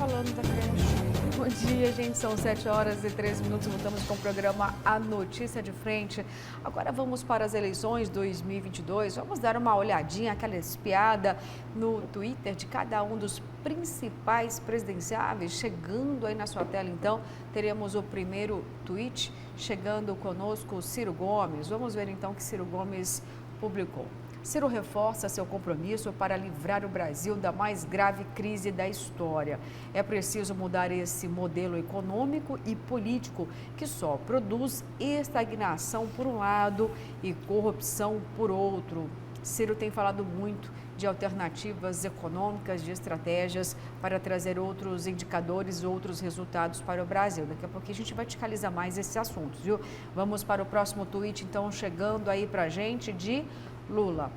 falando da creche. Bom dia, gente. São 7h13. Voltamos com o programa A Notícia de Frente. Agora vamos para as eleições 2022. Vamos dar uma olhadinha, aquela espiada no Twitter de cada um dos principais presidenciáveis. Chegando aí na sua tela, então, teremos o primeiro tweet. Chegando conosco, Ciro Gomes. Vamos ver, então, o que Ciro Gomes publicou. Ciro reforça seu compromisso para livrar o Brasil da mais grave crise da história. É preciso mudar esse modelo econômico e político que só produz estagnação por um lado e corrupção por outro. Ciro tem falado muito de alternativas econômicas, de estratégias para trazer outros indicadores, outros resultados para o Brasil. Daqui a pouquinho a gente vai fiscalizar mais esses assuntos, viu? Vamos para o próximo tweet, então, chegando aí para a gente de Lula.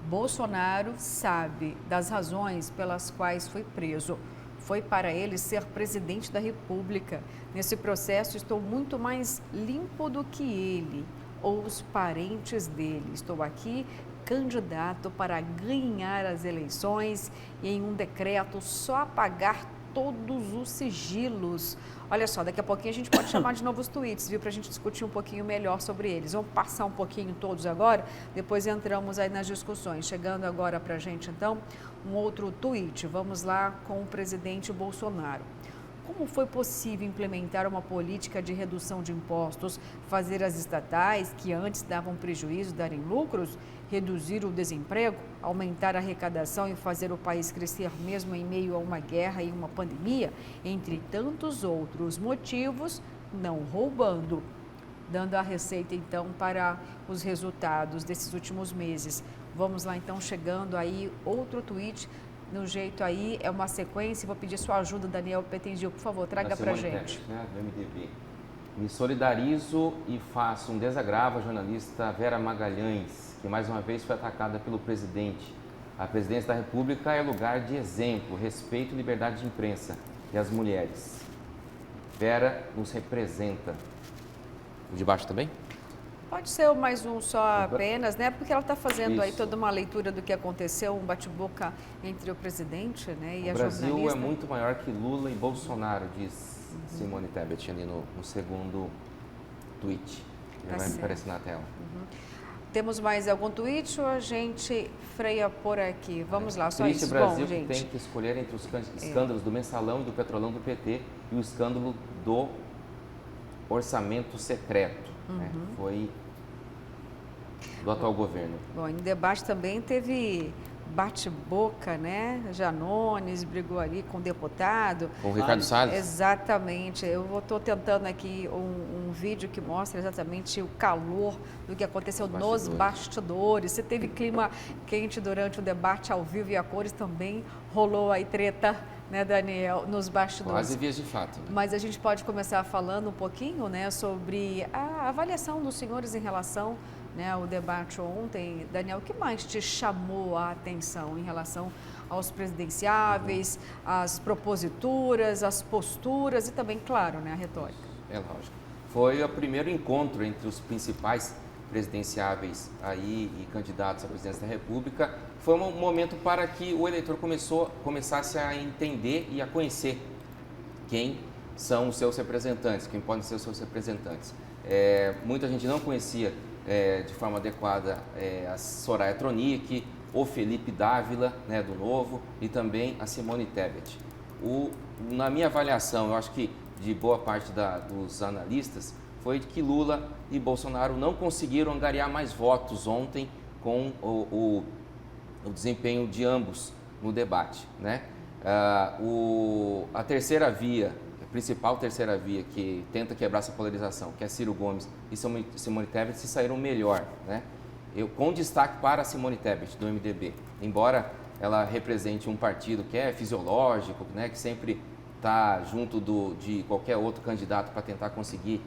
Bolsonaro sabe das razões pelas quais foi preso. Foi para ele ser presidente da República. Nesse processo, estou muito mais limpo do que ele ou os parentes dele. Estou aqui, candidato para ganhar as eleições e em um decreto só apagar todos os sigilos. Olha só, daqui a pouquinho a gente pode chamar de novos tweets, viu? Para a gente discutir um pouquinho melhor sobre eles. Vamos passar um pouquinho todos agora, depois entramos aí nas discussões. Chegando agora para a gente, então, um outro tweet. Vamos lá com o presidente Bolsonaro. Como foi possível implementar uma política de redução de impostos, fazer as estatais, que antes davam prejuízo, darem lucros, reduzir o desemprego, aumentar a arrecadação e fazer o país crescer mesmo em meio a uma guerra e uma pandemia, entre tantos outros motivos, não roubando? Dando a receita, então, para os resultados desses últimos meses. Vamos lá, então, chegando aí outro tweet. No jeito aí, é uma sequência. Vou pedir sua ajuda, Daniel Petengil, por favor, traga para a gente. Né, do MDB. Me solidarizo e faço um desagravo à jornalista Vera Magalhães, que mais uma vez foi atacada pelo presidente. A presidência da República é lugar de exemplo, respeito e liberdade de imprensa. E as mulheres. Vera nos representa. O de baixo também? Pode ser mais um só apenas, né? Porque ela está fazendo Isso. aí toda uma leitura do que aconteceu, um bate-boca entre o presidente, né, e a jornalista. O Brasil é muito maior que Lula e Bolsonaro, diz Simone Tebet ali no segundo tweet. Já vai aparecer na tela. Temos mais algum tweet ou a gente freia por aqui? Vamos lá, só Triste isso. Brasil Bom, gente, tem que escolher entre os escândalos do Mensalão e do Petrolão do PT e o escândalo do orçamento secreto. Né? Foi do atual governo. Bom, em debate também teve bate-boca, né? Janones brigou ali com o deputado. Com o Ricardo Salles? Exatamente. Eu estou tentando aqui um vídeo que mostra exatamente o calor do que aconteceu nos bastidores. Você teve clima quente durante o debate ao vivo e a cores também rolou aí treta, né, Daniel, nos bastidores. Quase vias de fato. Né? Mas a gente pode começar falando um pouquinho, né, sobre a avaliação dos senhores em relação, né, ao debate ontem. Daniel, o que mais te chamou a atenção em relação aos presidenciáveis, às proposituras, às posturas e também, claro, né, a retórica? É lógico. Foi o primeiro encontro entre os principais presidenciáveis aí e candidatos à presidência da República. Foi um momento para que o eleitor começasse a entender e a conhecer quem são os seus representantes, quem podem ser os seus representantes. Muita gente não conhecia de forma adequada a Soraya Tronic, o Felipe Dávila, né, do Novo, e também a Simone Tebet. Na minha avaliação, eu acho que de boa parte dos analistas, foi que Lula e Bolsonaro não conseguiram angariar mais votos ontem com o desempenho de ambos no debate. Né? A terceira via, a principal terceira via que tenta quebrar essa polarização, que é Ciro Gomes e Simone Tebet, se saíram melhor. Né? Com destaque para a Simone Tebet, do MDB. Embora ela represente um partido que é fisiológico, né, que sempre está junto de qualquer outro candidato para tentar conseguir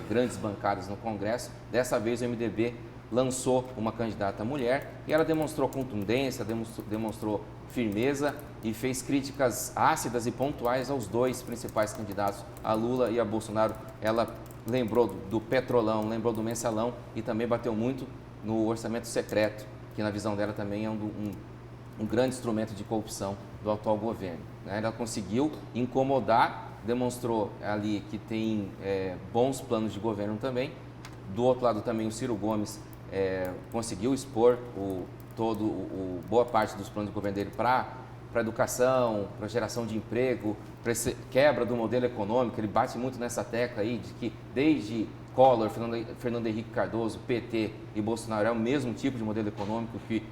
grandes bancadas no Congresso, dessa vez o MDB lançou uma candidata mulher e ela demonstrou contundência, demonstrou firmeza e fez críticas ácidas e pontuais aos dois principais candidatos, a Lula e a Bolsonaro. Ela lembrou do Petrolão, lembrou do Mensalão e também bateu muito no orçamento secreto, que na visão dela também é um grande instrumento de corrupção do atual governo, né? Ela conseguiu incomodar, demonstrou ali que tem bons planos de governo também. Do outro lado também o Ciro Gomes conseguiu expor boa parte dos planos de governo dele para educação, para geração de emprego, para quebra do modelo econômico. Ele bate muito nessa tecla aí de que desde Collor, Fernando Henrique Cardoso, PT e Bolsonaro é o mesmo tipo de modelo econômico que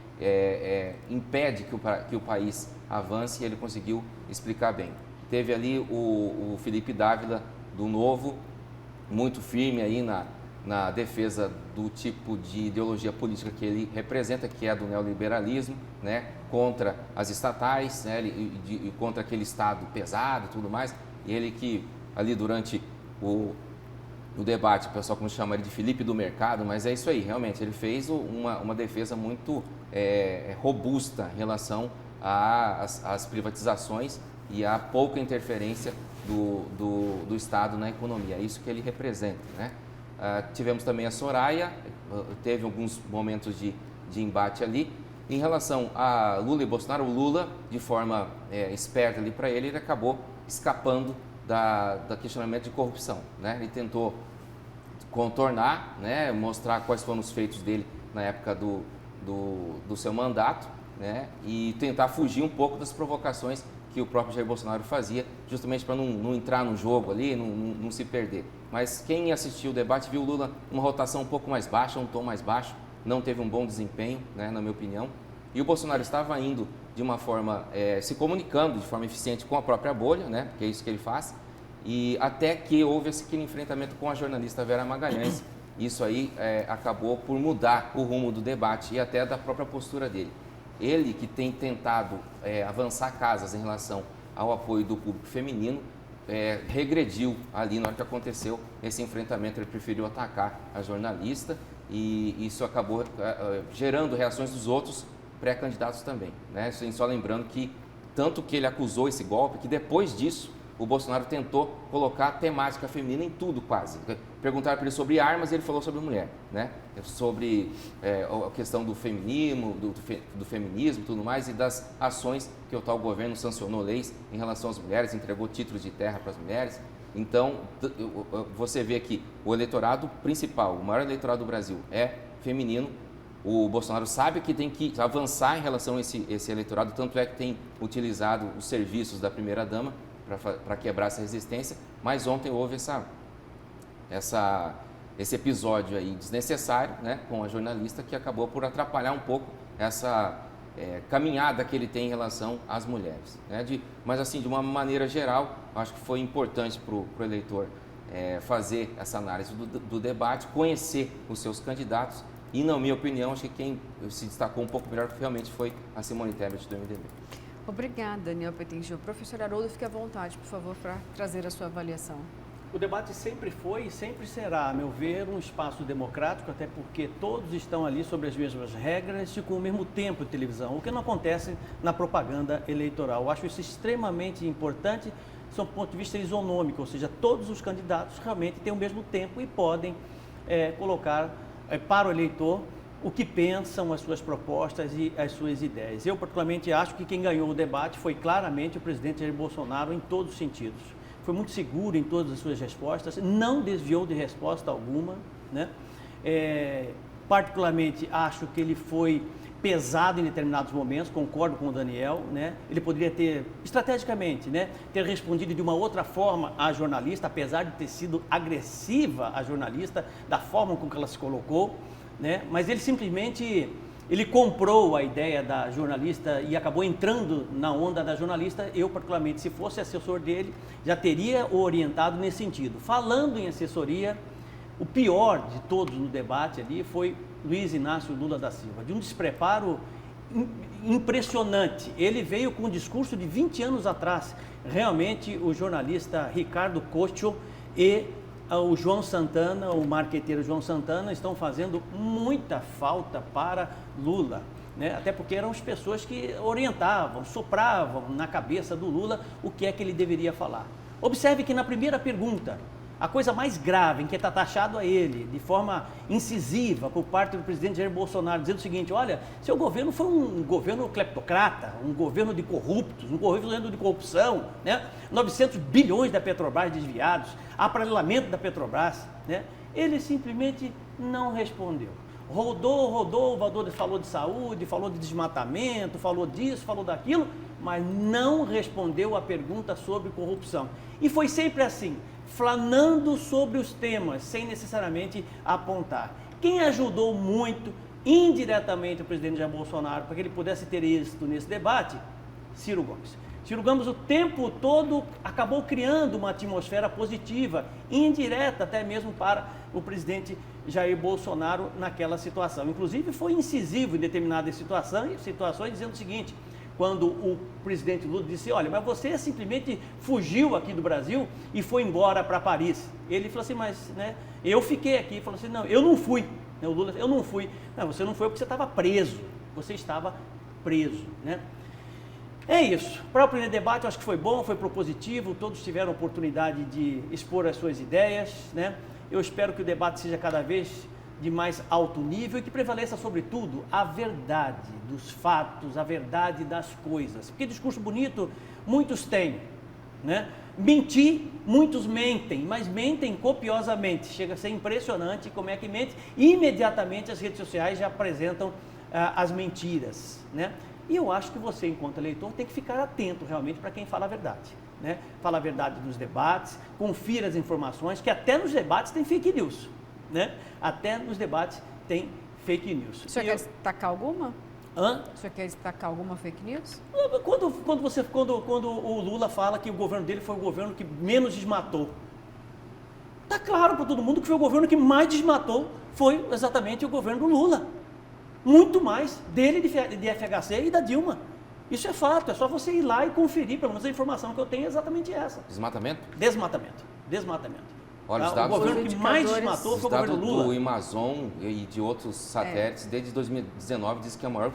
impede que o país avance, e ele conseguiu explicar bem. Teve ali o Felipe Dávila, do Novo, muito firme aí na defesa do tipo de ideologia política que ele representa, que é a do neoliberalismo, né, contra as estatais, né, e contra aquele Estado pesado e tudo mais. E ele que ali durante o debate, o pessoal como chama ele de Felipe do Mercado, mas é isso aí, realmente, ele fez uma defesa muito robusta em relação às privatizações e à pouca interferência do Estado na economia. É isso que ele representa, né? Tivemos também a Soraya, teve alguns momentos de embate ali. Em relação a Lula e Bolsonaro, o Lula, de forma esperta ali para ele acabou escapando da questionamento de corrupção, né? Ele tentou contornar, né, mostrar quais foram os feitos dele na época do seu mandato, né, e tentar fugir um pouco das provocações que o próprio Jair Bolsonaro fazia, justamente para não entrar no jogo ali, não se perder. Mas quem assistiu o debate viu o Lula uma rotação um pouco mais baixa, um tom mais baixo, não teve um bom desempenho, né, na minha opinião. E o Bolsonaro estava indo de uma forma, se comunicando de forma eficiente com a própria bolha, né, porque é isso que ele faz, e até que houve aquele enfrentamento com a jornalista Vera Magalhães. Isso aí acabou por mudar o rumo do debate e até da própria postura dele. Ele, que tem tentado avançar casas em relação ao apoio do público feminino, regrediu ali na hora que aconteceu esse enfrentamento. Ele preferiu atacar a jornalista e isso acabou gerando reações dos outros pré-candidatos também, né? Só lembrando que tanto que ele acusou esse golpe, que depois disso o Bolsonaro tentou colocar a temática feminina em tudo quase. Perguntaram para ele sobre armas e ele falou sobre mulher, né? Sobre a questão do feminismo, do feminismo e tudo mais, e das ações que o tal governo sancionou leis em relação às mulheres, entregou títulos de terra para as mulheres. Então, você vê que o eleitorado principal, o maior eleitorado do Brasil é feminino. O Bolsonaro sabe que tem que avançar em relação a esse eleitorado, tanto é que tem utilizado os serviços da primeira-dama para quebrar essa resistência, mas ontem houve esse episódio aí desnecessário, né, com a jornalista, que acabou por atrapalhar um pouco essa caminhada que ele tem em relação às mulheres, né? Mas assim, de uma maneira geral, acho que foi importante para o eleitor fazer essa análise do debate, conhecer os seus candidatos e, na minha opinião, acho que quem se destacou um pouco melhor realmente foi a Simone Tebet do MDB. Obrigada, Daniel Petencio. Professor Haroldo, fique à vontade, por favor, para trazer a sua avaliação. O debate sempre foi e sempre será, a meu ver, um espaço democrático, até porque todos estão ali sobre as mesmas regras e com o mesmo tempo de televisão, o que não acontece na propaganda eleitoral. Eu acho isso extremamente importante, do ponto de vista isonômico, ou seja, todos os candidatos realmente têm o mesmo tempo e podem colocar para o eleitor o que pensam, as suas propostas e as suas ideias. Eu, particularmente, acho que quem ganhou o debate foi claramente o presidente Jair Bolsonaro em todos os sentidos. Foi muito seguro em todas as suas respostas, não desviou de resposta alguma, né? Particularmente, acho que ele foi pesado em determinados momentos, concordo com o Daniel, né? Ele poderia ter, estrategicamente, né, ter respondido de uma outra forma à jornalista, apesar de ter sido agressiva à jornalista, da forma com que ela se colocou, né? Mas ele simplesmente comprou a ideia da jornalista e acabou entrando na onda da jornalista. Eu, particularmente, se fosse assessor dele, já teria o orientado nesse sentido. Falando em assessoria, o pior de todos no debate ali foi Luiz Inácio Lula da Silva, de um despreparo impressionante. Ele veio com um discurso de 20 anos atrás. Realmente, o jornalista Ricardo Cocho e o João Santana, o marqueteiro João Santana, estão fazendo muita falta para Lula, né? Até porque eram as pessoas que orientavam, sopravam na cabeça do Lula o que é que ele deveria falar. Observe que na primeira pergunta, A coisa mais grave em que está taxado a ele, de forma incisiva, por parte do presidente Jair Bolsonaro, dizendo o seguinte: olha, seu governo foi um governo cleptocrata, um governo de corruptos, um governo de corrupção, né? 900 bilhões da Petrobras desviados, aparelhamento da Petrobras, né? Ele simplesmente não respondeu. Rodou, falou de saúde, falou de desmatamento, falou disso, falou daquilo, mas não respondeu a pergunta sobre corrupção. E foi sempre assim, flanando sobre os temas, sem necessariamente apontar. Quem ajudou muito, indiretamente, o presidente Jair Bolsonaro, para que ele pudesse ter êxito nesse debate? Ciro Gomes. Ciro Gomes o tempo todo acabou criando uma atmosfera positiva, indireta até mesmo para o presidente Jair Bolsonaro naquela situação. Inclusive foi incisivo em determinadas situações, dizendo o seguinte: quando o presidente Lula disse, olha, mas você simplesmente fugiu aqui do Brasil e foi embora para Paris. Ele falou assim, mas né, eu fiquei aqui. Ele falou assim, não, eu não fui. O Lula, eu não fui. Não, você não foi porque você estava preso. Você estava preso, né? É isso. Para o primeiro debate, eu acho que foi bom, foi propositivo, todos tiveram oportunidade de expor as suas ideias, né? Eu espero que o debate seja cada vez de mais alto nível e que prevaleça, sobretudo, a verdade dos fatos, a verdade das coisas. Porque discurso bonito, muitos têm, né? Mentir, muitos mentem, mas mentem copiosamente. Chega a ser impressionante como é que mente. E imediatamente as redes sociais já apresentam as mentiras, né? E eu acho que você, enquanto eleitor, tem que ficar atento realmente para quem fala a verdade, né? Fala a verdade nos debates, confira as informações, que até nos debates tem fake news, né? Até nos debates tem fake news. O senhor quer destacar alguma? Hã? O senhor quer destacar alguma fake news? Quando o Lula fala que o governo dele foi o governo que menos desmatou, está claro para todo mundo que foi o governo que mais desmatou, foi exatamente o governo do Lula. Muito mais dele, de FHC e da Dilma. Isso é fato, é só você ir lá e conferir, pelo menos a informação que eu tenho é exatamente essa. Desmatamento? Desmatamento. Olha, os dados, o governo que mais desmatou foi o governo Lula. Do Amazon e de outros satélites, desde 2019, diz que o maior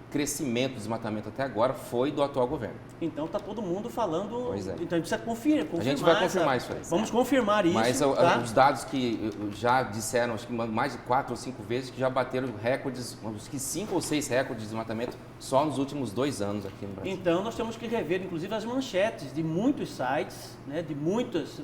crescimento do desmatamento até agora foi do atual governo. Então está todo mundo falando, Pois é. Então a gente precisa confirmar. A gente vai confirmar isso aí. Vamos confirmar isso. Mas tá? Os dados que já disseram, acho que mais de 4 ou 5 vezes, que já bateram recordes, acho que 5 ou 6 recordes de desmatamento só nos últimos 2 anos aqui no Brasil. Então nós temos que rever, inclusive, as manchetes de muitos sites, né, de muitas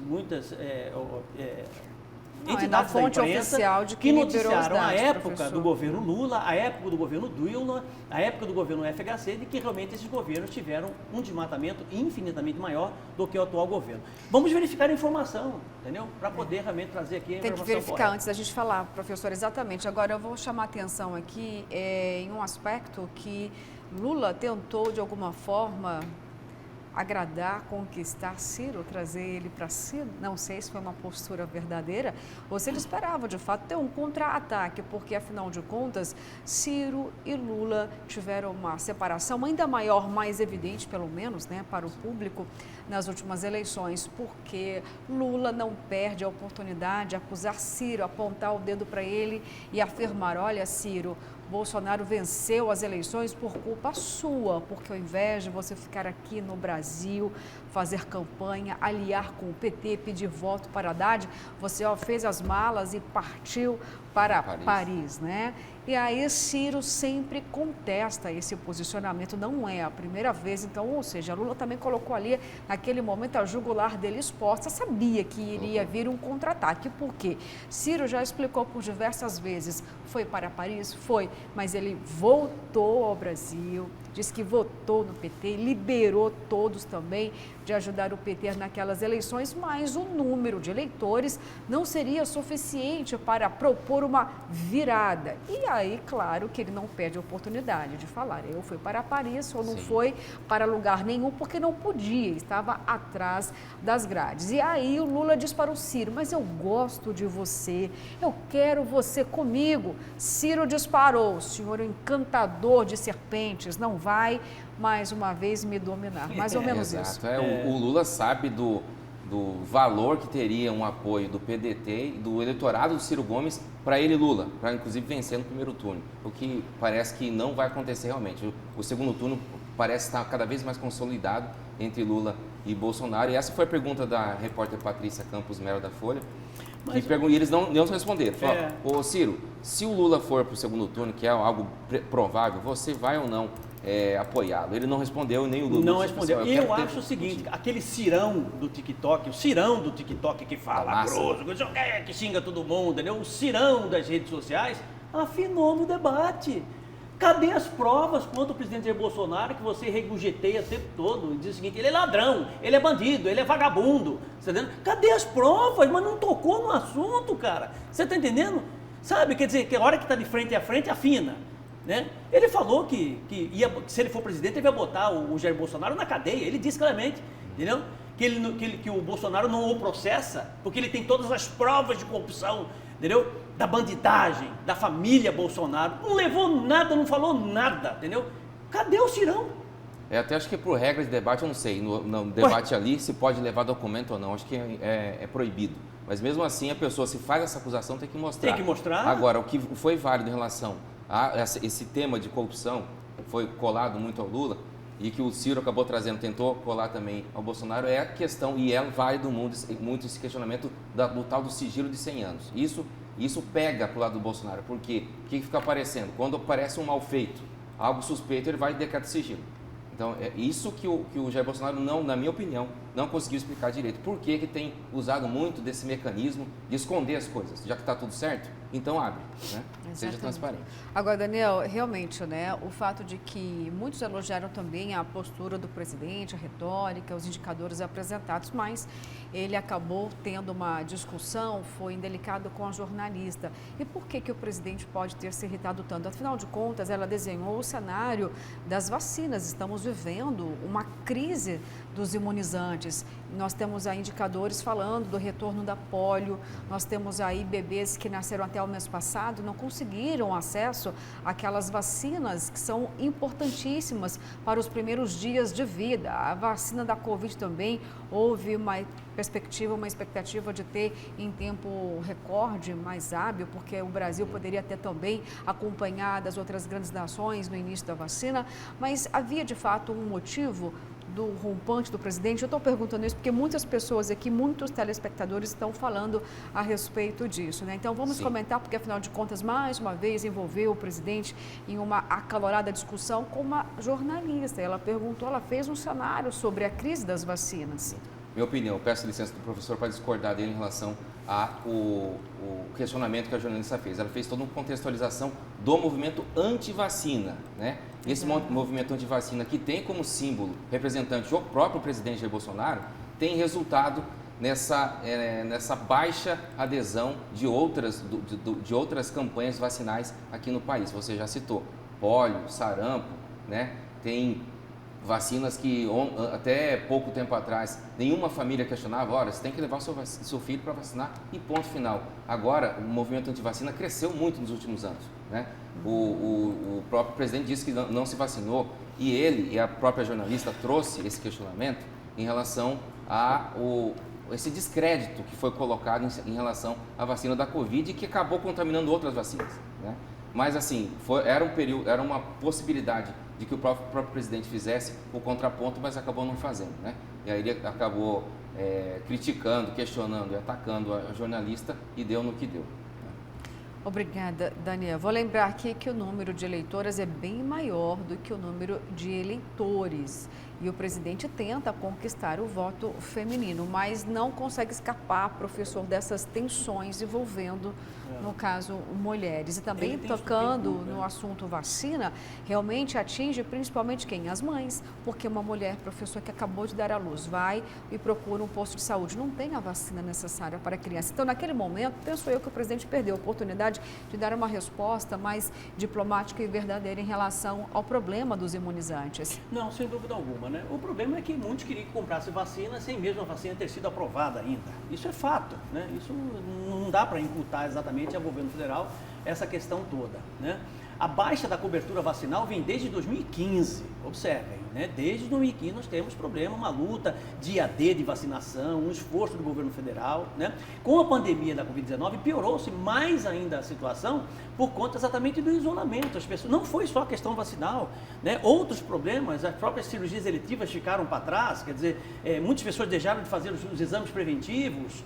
entidades da imprensa que noticiaram a época do governo Lula, a época do governo Dilma, a época do governo FHC, de que realmente esses governos tiveram um desmatamento infinitamente maior do que o atual governo. Vamos verificar a informação, entendeu? Para poder realmente trazer aqui a informação. Tem que verificar correta. antes da gente falar, professor, exatamente. Agora eu vou chamar a atenção aqui em um aspecto que Lula tentou, de alguma forma, agradar, conquistar Ciro, trazer ele para si. Não sei se foi uma postura verdadeira ou se ele esperava, de fato, ter um contra-ataque, porque, afinal de contas, Ciro e Lula tiveram uma separação ainda maior, mais evidente, pelo menos, né, para o público, nas últimas eleições, porque Lula não perde a oportunidade de acusar Ciro, apontar o dedo para ele e afirmar, olha, Ciro, Bolsonaro venceu as eleições por culpa sua, porque ao invés de você ficar aqui no Brasil, fazer campanha, aliar com o PT, pedir voto para Haddad, você fez as malas e partiu para Paris, né? E aí Ciro sempre contesta esse posicionamento, não é a primeira vez, então, ou seja, Lula também colocou ali, naquele momento, a jugular dele exposta, sabia que iria vir um contra-ataque, porque Ciro já explicou por diversas vezes, foi para Paris, foi, mas ele voltou ao Brasil, disse que votou no PT, liberou todos também de ajudar o PT naquelas eleições, mas o número de eleitores não seria suficiente para propor uma virada. E aí, claro, que ele não perde a oportunidade de falar, eu fui para Paris ou não foi para lugar nenhum, porque não podia, estava atrás das grades. E aí o Lula diz para o Ciro, mas eu gosto de você, eu quero você comigo. Ciro disparou, o senhor é um encantador de serpentes, não vai mais uma vez me dominar. Mais ou menos isso. O Lula sabe do valor que teria um apoio do PDT e do eleitorado do Ciro Gomes para ele, Lula, para inclusive vencer no primeiro turno, o que parece que não vai acontecer realmente. O segundo turno parece estar cada vez mais consolidado entre Lula e Bolsonaro. E essa foi a pergunta da repórter Patrícia Campos Melo da Folha. E eles não responderam. Falaram, ô Ciro, se o Lula for para o segundo turno, que é algo provável, você vai ou não apoiá-lo? Ele não respondeu, nem o Lula. Não respondeu. E eu acho o seguinte, aquele Cirão do TikTok, o Cirão do TikTok que fala grosso, que xinga todo mundo, entendeu? O Cirão das redes sociais, afinou no debate. Cadê as provas contra o presidente Jair Bolsonaro que você regurgiteia o tempo todo e diz o seguinte, ele é ladrão, ele é bandido, ele é vagabundo, você tá entendendo? Cadê as provas? Mas não tocou no assunto, cara. Você está entendendo? Sabe, quer dizer, que a hora que está de frente a frente, afina. Né? Ele falou que se ele for presidente, ele vai botar o Jair Bolsonaro na cadeia. Ele disse claramente, entendeu? Que o Bolsonaro não o processa, porque ele tem todas as provas de corrupção, entendeu? Da bandidagem, da família Bolsonaro. Não levou nada, não falou nada, entendeu? Cadê o Cirão? Até acho que por regra de debate, eu não sei, no debate ali, se pode levar documento ou não, acho que é proibido. Mas mesmo assim, a pessoa, se faz essa acusação, tem que mostrar. Tem que mostrar. Agora, o que foi válido em relação a esse tema de corrupção, foi colado muito ao Lula, e que o Ciro acabou trazendo, tentou colar também ao Bolsonaro, é a questão, e é válido muito esse questionamento do tal do sigilo de 100 anos. Isso pega para o lado do Bolsonaro, porque o que fica aparecendo? Quando aparece um mal feito, algo suspeito, ele vai decretar sigilo. Então, é isso que o Jair Bolsonaro, não, na minha opinião, não conseguiu explicar direito. Por que tem usado muito desse mecanismo de esconder as coisas? Já que está tudo certo, então abre, né? Seja transparente. Agora, Daniel, realmente, né, o fato de que muitos elogiaram também a postura do presidente, a retórica, os indicadores apresentados, mas ele acabou tendo uma discussão, foi indelicado com a jornalista. E por que o presidente pode ter se irritado tanto? Afinal de contas, ela desenhou o cenário das vacinas. Estamos vivendo uma crise dos imunizantes. Nós temos aí indicadores falando do retorno da polio, nós temos aí bebês que nasceram até o mês passado, não conseguiram acesso àquelas vacinas que são importantíssimas para os primeiros dias de vida. A vacina da Covid também houve uma expectativa de ter em tempo recorde, mais hábil, porque o Brasil poderia ter também acompanhado as outras grandes nações no início da vacina, mas havia de fato um motivo do rompante do presidente? Eu estou perguntando isso porque muitas pessoas aqui, muitos telespectadores estão falando a respeito disso, né? Então vamos comentar, porque afinal de contas, mais uma vez, envolveu o presidente em uma acalorada discussão com uma jornalista. Ela perguntou, ela fez um cenário sobre a crise das vacinas. Minha opinião, peço licença do professor para discordar dele em relação ao questionamento que a jornalista fez. Ela fez toda uma contextualização do movimento anti-vacina, né? Esse movimento anti-vacina, que tem como símbolo representante o próprio presidente Jair Bolsonaro, tem resultado nessa baixa adesão de outras campanhas vacinais aqui no país. Você já citou pólio, sarampo, né? Tem vacinas que até pouco tempo atrás nenhuma família questionava, olha, você tem que levar seu filho para vacinar e ponto final. Agora, o movimento anti-vacina cresceu muito nos últimos anos, né? O próprio presidente disse que não se vacinou e ele e a própria jornalista trouxe esse questionamento em relação a esse descrédito que foi colocado em relação à vacina da Covid e que acabou contaminando outras vacinas, né? Mas assim, era uma possibilidade de que o próprio presidente fizesse o contraponto, mas acabou não fazendo, né? E aí ele acabou criticando, questionando e atacando a jornalista e deu no que deu. Obrigada, Daniel. Vou lembrar aqui que o número de eleitoras é bem maior do que o número de eleitores. E o presidente tenta conquistar o voto feminino, mas não consegue escapar, professor, dessas tensões envolvendo, no caso, mulheres. E também tocando no assunto vacina, realmente atinge principalmente quem? As mães. Porque uma mulher, professor, que acabou de dar à luz, vai e procura um posto de saúde, não tem a vacina necessária para a criança. Então, naquele momento, penso eu que o presidente perdeu a oportunidade de dar uma resposta mais diplomática e verdadeira em relação ao problema dos imunizantes. Não, sem dúvida alguma, né? O problema é que muitos queriam que comprasse vacina sem mesmo a vacina ter sido aprovada ainda. Isso é fato, né? Isso não dá para imputar exatamente ao governo federal essa questão toda, né? A baixa da cobertura vacinal vem desde 2015, observem, né? Desde 2015 nós temos problema, uma luta dia D de vacinação, um esforço do governo federal, né? Com a pandemia da Covid-19 piorou-se mais ainda a situação por conta exatamente do isolamento. As pessoas, não foi só a questão vacinal, né? Outros problemas, as próprias cirurgias eletivas ficaram para trás, quer dizer, muitas pessoas deixaram de fazer os exames preventivos,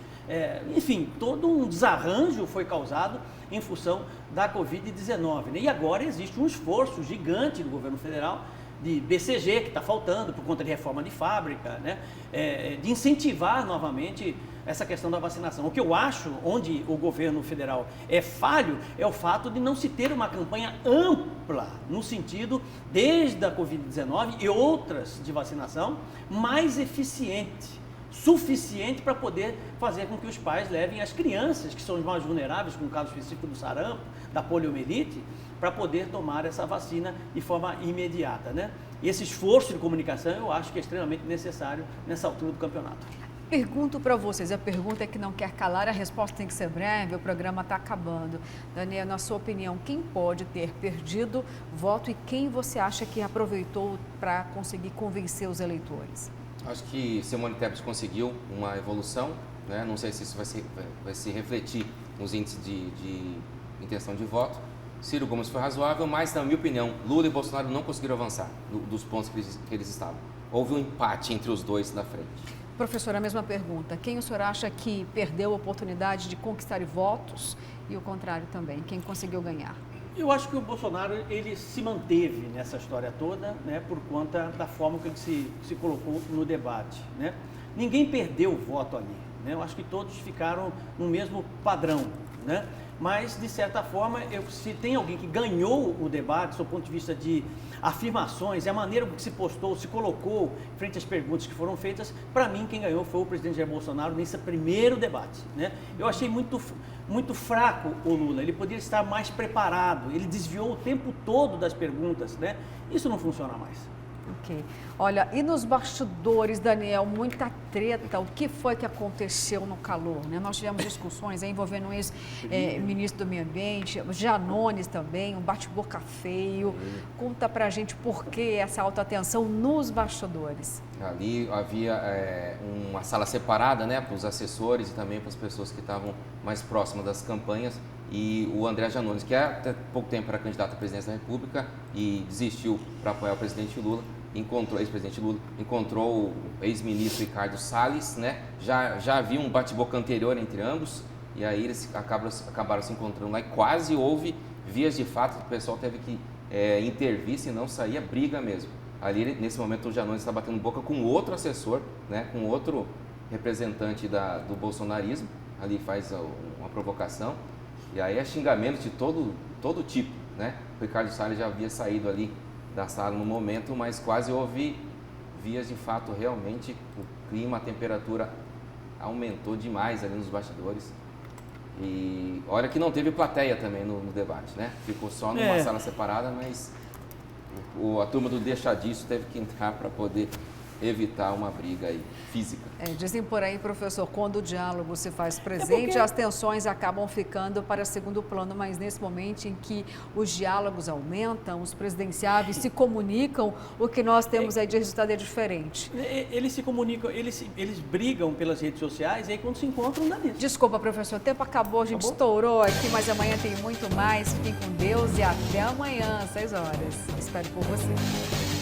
enfim, todo um desarranjo foi causado em função da Covid-19, né? E agora existe um esforço gigante do governo federal de BCG, que está faltando por conta de reforma de fábrica, né? De incentivar novamente essa questão da vacinação. O que eu acho, onde o governo federal é falho, é o fato de não se ter uma campanha ampla, no sentido, desde a Covid-19 e outras de vacinação, mais eficiente, suficiente para poder fazer com que os pais levem as crianças, que são os mais vulneráveis, com o caso específico do sarampo, da poliomielite, para poder tomar essa vacina de forma imediata, né? E esse esforço de comunicação eu acho que é extremamente necessário nessa altura do campeonato. Pergunto para vocês, a pergunta é que não quer calar, a resposta tem que ser breve, o programa está acabando. Daniel, na sua opinião, quem pode ter perdido voto e quem você acha que aproveitou para conseguir convencer os eleitores? Acho que Simone Tebet conseguiu uma evolução, né? Não sei se isso vai se refletir nos índices de intenção de voto. Ciro Gomes foi razoável, mas, na minha opinião, Lula e Bolsonaro não conseguiram avançar dos pontos que eles estavam. Houve um empate entre os dois na frente. Professor, a mesma pergunta. Quem o senhor acha que perdeu a oportunidade de conquistar votos e o contrário também? Quem conseguiu ganhar? Eu acho que o Bolsonaro ele se manteve nessa história toda, né, por conta da forma que ele se colocou no debate, né? Ninguém perdeu o voto ali, né? Eu acho que todos ficaram no mesmo padrão, né? Mas, de certa forma, se tem alguém que ganhou o debate, do ponto de vista de afirmações, e a maneira como se postou, se colocou frente às perguntas que foram feitas, para mim, quem ganhou foi o presidente Jair Bolsonaro nesse primeiro debate, né? Eu achei muito fraco o Lula, ele poderia estar mais preparado, ele desviou o tempo todo das perguntas, né? Isso não funciona mais. Ok. Olha, e nos bastidores, Daniel, muita treta, o que foi que aconteceu no calor, né? Nós tivemos discussões envolvendo o ex-ministro do Meio Ambiente, Janones também, um bate-boca feio. Conta pra gente por que essa alta tensão nos bastidores. Ali havia uma sala separada, né, para os assessores e também para as pessoas que estavam mais próximas das campanhas. E o André Janones, que até pouco tempo era candidato à presidência da República e desistiu para apoiar o presidente Lula, ex-presidente Lula, encontrou o ex-ministro Ricardo Salles, né? Já havia um bate-boca anterior entre ambos e aí eles acabaram se encontrando lá e quase houve vias de fato que o pessoal teve que intervir, senão saía briga mesmo. Ali, nesse momento, o Janones está batendo boca com outro assessor, né? Com outro representante do bolsonarismo, ali faz uma provocação. E aí é xingamento de todo tipo, né? O Ricardo Salles já havia saído ali da sala no momento, mas quase houve vias de fato, realmente o clima, a temperatura aumentou demais ali nos bastidores. E olha que não teve plateia também no debate, né? Ficou só numa sala separada, mas a turma do Deixa Disso teve que entrar para poder evitar uma briga aí física. Dizem por aí, professor, quando o diálogo se faz presente, as tensões acabam ficando para segundo plano, mas nesse momento em que os diálogos aumentam, os presidenciáveis se comunicam, o que nós temos aí de resultado é diferente. Eles se comunicam, eles brigam pelas redes sociais e aí quando se encontram, dá nisso. Desculpa, professor, o tempo acabou, a gente estourou aqui, mas amanhã tem muito mais. Fiquem com Deus e até amanhã, às 6 horas. Espero por você.